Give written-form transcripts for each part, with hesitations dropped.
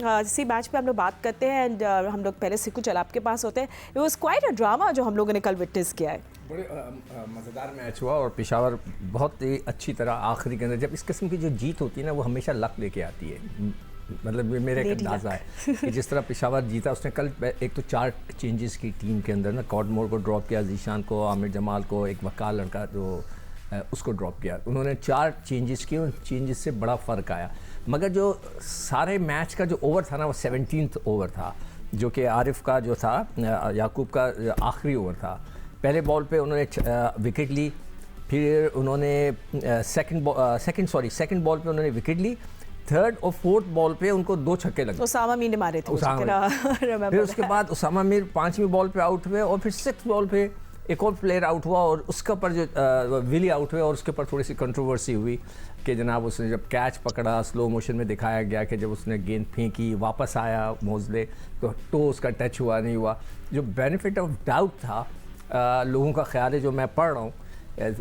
इसी मैच पे हम लोग बात करते हैं एंड हम लोग पहले सिक्कू चल आपके पास होते हैं. It was quite a drama जो हम लोगों ने कल विटनेस किया है. बड़े मज़ेदार मैच हुआ और पेशावर बहुत ही अच्छी तरह आखिरी के अंदर, जब इस किस्म की जो जीत होती है ना वो हमेशा लक लेके आती है. मतलब ये मेरा एक अंदाज़ा है कि जिस तरह पेशावर जीता, उसने कल एक तो 4 चेंजेस की टीम के अंदर ना. कॉडमोर को ड्रॉप किया, जीशान को, आमिर जमाल को, एक वकाल लड़का जो उसको ड्रॉप किया. उन्होंने 4 चेंजेस किए, उन चेंजेस से बड़ा फ़र्क आया. मगर जो सारे मैच का जो ओवर था ना वो 17th ओवर था, जो कि आरिफ का जो था, याकूब का आखिरी ओवर था. पहले बॉल पे उन्होंने विकेट ली, फिर उन्होंने सेकंड बॉल पे उन्होंने विकेट ली. थर्ड और फोर्थ बॉल पे उनको 2 छक्के लगे. उसामा मीर ने मारे थे. फिर उसके बाद उसामा मीर 5वीं बॉल पे आउट हुए और फिर 6th बॉल पे एक और प्लेयर आउट हुआ और उसके ऊपर जो विली आउट हुए और उसके ऊपर थोड़ी सी कंट्रोवर्सी हुई कि जनाब उसने जब कैच पकड़ा, स्लो मोशन में दिखाया गया कि जब उसने गेंद फेंकी, वापस आया मोजले तो टो उसका टच हुआ नहीं हुआ. जो बेनिफिट ऑफ डाउट था, लोगों का ख्याल है, जो मैं पढ़ रहा हूँ,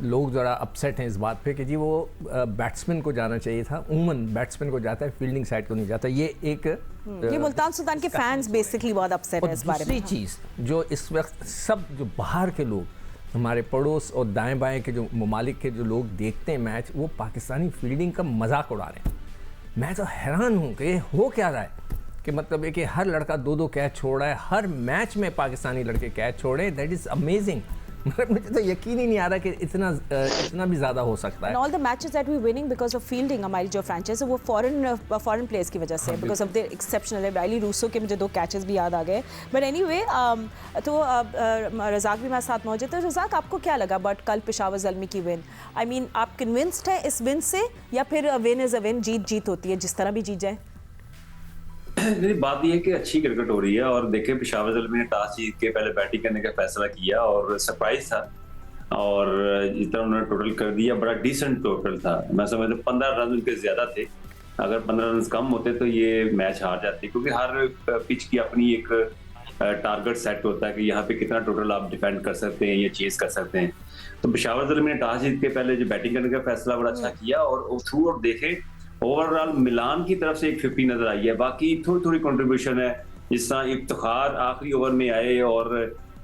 लोग ज़रा अपसेट हैं इस बात पे कि जी वो बैट्समैन को जाना चाहिए था. उमूमन बैट्समैन को जाता है, फील्डिंग साइड को नहीं जाता. ये एक ये मुल्तान सुल्तान के फैंस बेसिकली बहुत अपसेट है इस बारे में. दूसरी चीज़ जो इस वक्त सब जो बाहर के लोग, हमारे पड़ोस और दाएं बाएं के जो ममालिक के जो लोग देखते हैं मैच, वो पाकिस्तानी फील्डिंग का मजाक उड़ा रहे हैं. मैं तो हैरान हूँ कि ये हो क्या रहा है कि मतलब है कि हर लड़का 2-2 कैच छोड़ रहा है, हर मैच में पाकिस्तानी लड़के कैच छोड़े. That is amazing. मुझे तो यकीन ही नहीं आ रहा कि इतना भी ज़्यादा हो सकता है. All the matches that we winning because of fielding. हमारी जो फ्रांचाइज है वो फॉरेन प्लेयर्स की वजह से, बिकॉज ऑफ द एक्सेप्शनल है. राइली रूसो के मुझे 2 कैचेस भी याद आ गए. बट एनीवे, तो रज़ाक भी मेरे साथ मौजूद है. रज़ाक, आपको क्या लगा बट कल पेशावर ज़ल्मी की विन? आई मीन, आप कन्विंस्ड हैं इस विन से या फिर विन इज़ अ विन, जीत होती है जिस तरह भी जीत जाए? नहीं, बात यह है कि अच्छी क्रिकेट हो रही है और देखें पेशावर ज़ल्मी ने टॉस जीत के पहले बैटिंग करने का फैसला किया और सरप्राइज था और जिस तरह उन्होंने टोटल कर दिया, बड़ा डिसेंट टोटल था. मैं समझता हूँ 15 रन उनके ज्यादा थे. अगर 15 रन कम होते तो ये मैच हार जाते, क्योंकि हर पिच की अपनी एक टारगेट सेट होता है कि यहाँ पे कितना टोटल आप डिफेंड कर सकते हैं या चेस कर सकते हैं. तो पेशावर ज़ल्मी ने टॉस जीत के पहले जो बैटिंग करने का फैसला बड़ा अच्छा किया और थ्रू आउट देखे ओवरऑल मिलान की तरफ से एक 50 नजर आई है. बाकी थोड़ी थोड़ी कंट्रीब्यूशन है, जिस तरह इफ्तिखार आखिरी ओवर में आए और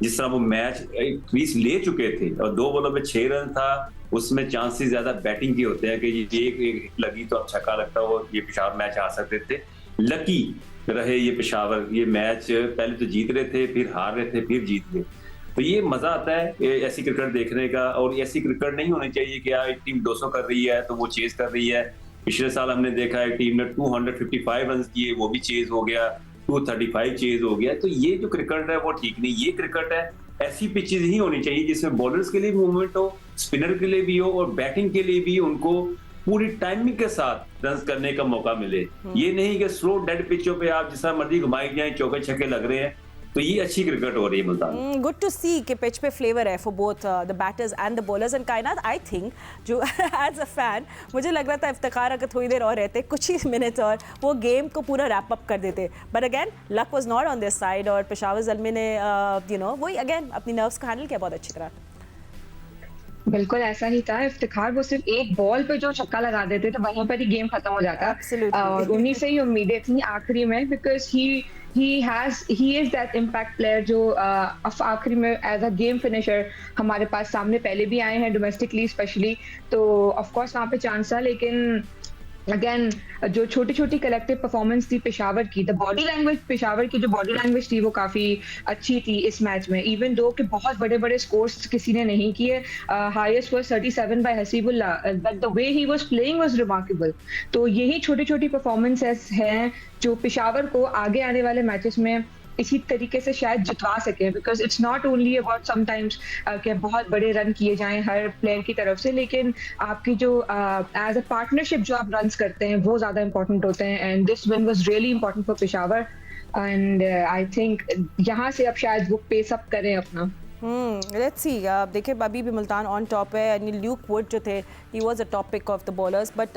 जिस तरह वो मैच 20 ले चुके थे और 2 बॉलों पे 6 रन था, उसमें चांसेस ज्यादा बैटिंग के होते हैं कि ये एक हिट लगी तो अब छक्का लगता वो ये पेशावर मैच आ सकते थे. लकी रहे ये पेशावर, ये मैच पहले तो जीत रहे थे, फिर हार रहे थे, फिर जीत गए. तो ये मजा आता है ऐसी क्रिकेट देखने का. और ऐसी क्रिकेट नहीं होनी चाहिए कि यार टीम 200 कर रही है तो वो चेज कर रही है. पिछले साल हमने देखा है टीम ने 255 रन किए, वो भी चेज हो गया, 235 चेज हो गया. तो ये जो क्रिकेट है वो ठीक नहीं. ये क्रिकेट है, ऐसी पिचेज ही होनी चाहिए जिसमें बॉलर्स के लिए भी मूवमेंट हो, स्पिनर के लिए भी हो और बैटिंग के लिए भी उनको पूरी टाइमिंग के साथ रन करने का मौका मिले. ये नहीं कि स्लो डेड पिचों पे आप जिस तरह मर्जी घुमाई जाए, चौके छक्के लग रहे हैं. तो ये अच्छी क्रिकेट हो रही है मुल्तान. गुड टू सी कि पिच पे फ्लेवर है for both the batters and the bowlers. And कायनात, आई थिंक जो एज अ फैन मुझे लग रहा था इफ्तिखार अगर थोड़ी देर और रहते, कुछ ही मिनट और, वो गेम को पूरा रैप अप कर देते. But again luck was not on this side और पेशावर ज़ल्मी ने वही अगेन अपनी नर्व्स को हैंडल किया बहुत अच्छी तरह. बिल्कुल ऐसा ही था. इफ्तिखार वो सिर्फ एक बॉल पे जो छक्का लगा देते तो वहीं पर ही गेम खत्म हो जाता. और उन्हीं से ही उम्मीदें थी आखिरी में, because he is that impact player जो आखिरी में एज अ गेम फिनिशर हमारे पास सामने पहले भी आए हैं डोमेस्टिकली स्पेशली. तो ऑफ कोर्स वहाँ पे चांस था, लेकिन अगेन जो छोटी छोटी कलेक्टिव परफॉर्मेंस थी पेशावर की, द बॉडी लैंग्वेज, पेशावर की जो बॉडी लैंग्वेज थी वो काफी अच्छी थी इस मैच में. इवन दो कि बहुत बड़े बड़े स्कोर्स किसी ने नहीं किए. Highest was 37 by Hasibullah, but the way he was playing was remarkable. तो यही छोटी छोटी परफॉर्मेंसेस हैं जो पेशावर को आगे आने वाले मैचेस में इसी तरीके से शायद जितवा सके. Because it's not only about sometimes कि बहुत बड़े रन किए जाएं हर प्लेयर की तरफ से, लेकिन आपकी जो एज अ पार्टनरशिप जो आप रन्स करते हैं वो ज्यादा इंपॉर्टेंट होते हैं. And this win was really important for Peshawar and I think यहाँ से अब शायद वो पेस अप करें अपना. Let's see. देखिए अभी भी मुल्तान ऑन टॉप है. यानी ल्यूक वुड जो थे, he was a top pick of the bowlers. But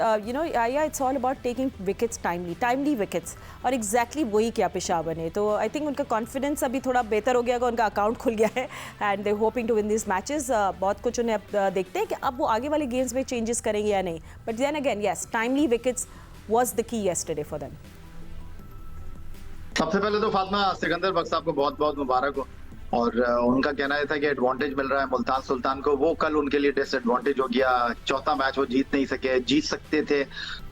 it's all about taking wickets timely wickets. और एग्जैक्टली वही किया पेशावर ने. तो आई थिंक उनका कॉन्फिडेंस अभी थोड़ा बेहतर हो गया, उनका अकाउंट खुल गया है and they hoping to win this matches. बहुत कुछ उन्हें अब देखते हैं कि अब वो आगे वाले गेम्स में चेंजेस करेंगे या नहीं. But then again, yes, timely wickets was the key yesterday for them. सबसे पहले तो फातिमा सिकंदर बख्श साहब को बहुत बहुत मुबारक हो। और उनका कहना ये था कि एडवांटेज मिल रहा है मुल्तान सुल्तान को, वो कल उनके लिए डिसएडवांटेज हो गया। चौथा मैच वो जीत नहीं सके, जीत सकते थे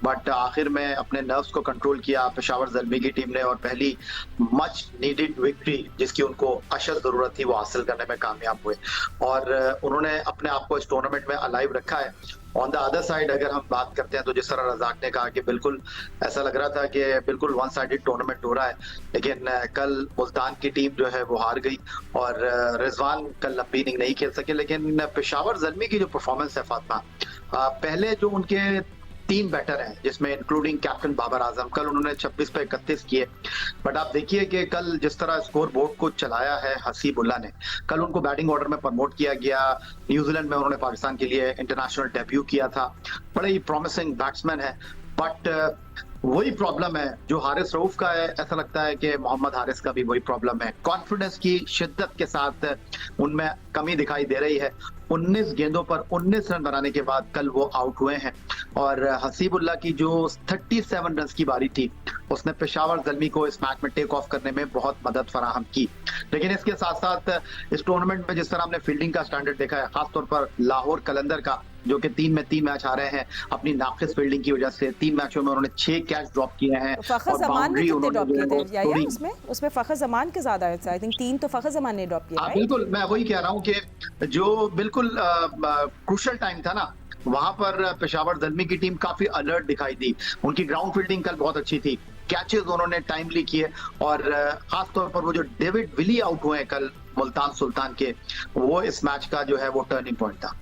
बट आखिर में अपने नर्व्स को कंट्रोल किया पेशावर ज़ल्मी की टीम ने और पहली मच नीडेड विक्ट्री जिसकी उनको अशद जरूरत थी वो हासिल करने में कामयाब हुए और उन्होंने अपने आप को इस टूर्नामेंट में अलाइव रखा है। ऑन द अदर साइड अगर हम बात करते हैं तो जिस तरह रजाक ने कहा कि बिल्कुल ऐसा लग रहा था कि बिल्कुल वन साइडेड टूर्नामेंट हो रहा है, लेकिन कल मुल्तान की टीम जो है वो हार गई और रिजवान कल लंबी इनिंग नहीं खेल सके। लेकिन पेशावर ज़ल्मी की जो परफॉर्मेंस है फातिमा, पहले जो उनके 3 बैटर हैं जिसमें इंक्लूडिंग कैप्टन बाबर आजम, कल उन्होंने 26 पे 31 किए। बट आप देखिए कि कल जिस तरह स्कोर बोर्ड को चलाया है हसीबुल्ला ने, कल उनको बैटिंग ऑर्डर में प्रमोट किया गया। न्यूजीलैंड में उन्होंने पाकिस्तान के लिए इंटरनेशनल डेब्यू किया था, बड़े ही प्रॉमिसिंग बैट्समैन है। बट वही प्रॉब्लम है जो हारिस रऊफ का है, ऐसा लगता है कि मोहम्मद हारिस का भी वही प्रॉब्लम है। कॉन्फिडेंस की शिद्दत के साथ उनमें कमी दिखाई दे रही है। 19 गेंदों पर 19 रन बनाने के बाद कल वो आउट हुए हैं और हसीबुल्ला की जो 37 रन की बारी थी उसने पेशावर ज़ल्मी को इस मैच में टेक ऑफ करने में बहुत मदद फराहम की। लेकिन इसके साथ साथ इस टूर्नामेंट में जिस तरह हमने फील्डिंग का स्टैंडर्ड देखा है, खासतौर पर लाहौर कलंदर का जो कि 3 में 3 मैच आ रहे हैं अपनी नाकिस फील्डिंग की वजह से, 3 मैचों में उन्होंने 6 कैच ड्रॉप किए हैं। फखर जमान ने कितने ड्रॉप किए थे या उसमें फखर जमान के ज्यादा है, आई थिंक 3 तो फखर जमान ने ड्रॉप किया। बिल्कुल, मैं वही कह रहा हूँ कि जो बिल्कुल क्रूशियल टाइम था ना, वहां पर पेशावर ज़ल्मी की टीम काफी अलर्ट दिखाई दी। उनकी ग्राउंड फील्डिंग कल बहुत अच्छी थी, कैचेस उन्होंने टाइमली किए और खासतौर पर वो जो डेविड विली आउट हुए कल मुल्तान सुल्तान के, वो इस मैच का जो है वो टर्निंग पॉइंट था।